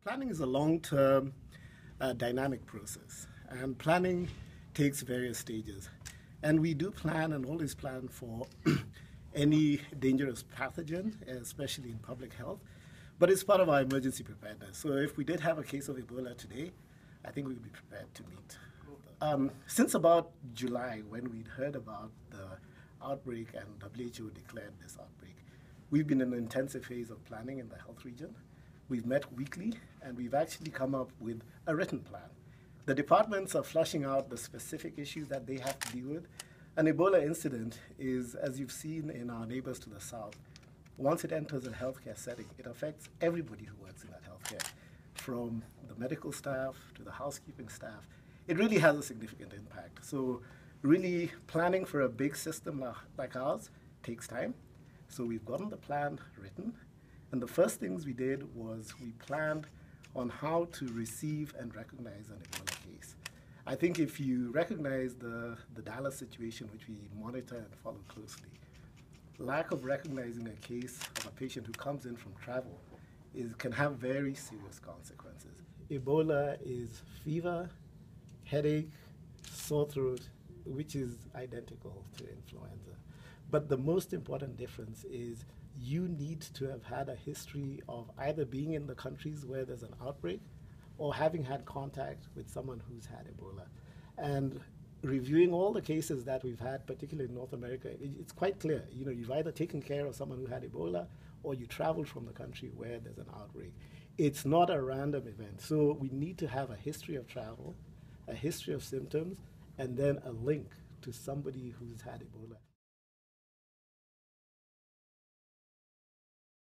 Planning is a long-term, dynamic process, and planning takes various stages. And we do plan and always plan for any dangerous pathogen, especially in public health, but it's part of our emergency preparedness. So if we did have a case of Ebola today, I think we would be prepared to meet. Since about July, when we'd heard about the outbreak and WHO declared this outbreak, we've been in an intensive phase of planning in the health region. We've met weekly, and we've actually come up with a written plan. The departments are fleshing out the specific issues that they have to deal with. An Ebola incident is, as you've seen in our neighbors to the south, once it enters a healthcare setting, it affects everybody who works in that healthcare, from the medical staff to the housekeeping staff. It really has a significant impact. So really planning for a big system like ours takes time. So we've gotten the plan written. And the first things we did was we planned on how to receive and recognize an Ebola case. I think if you recognize the Dallas situation, which we monitor and follow closely, lack of recognizing a case of a patient who comes in from travel can have very serious consequences. Ebola is fever, headache, sore throat, which is identical to influenza. But the most important difference is you need to have had a history of either being in the countries where there's an outbreak or having had contact with someone who's had Ebola. And reviewing all the cases that we've had, particularly in North America, it's quite clear. You know, you've either taken care of someone who had Ebola or you traveled from the country where there's an outbreak. It's not a random event. So we need to have a history of travel, a history of symptoms, and then a link to somebody who's had Ebola.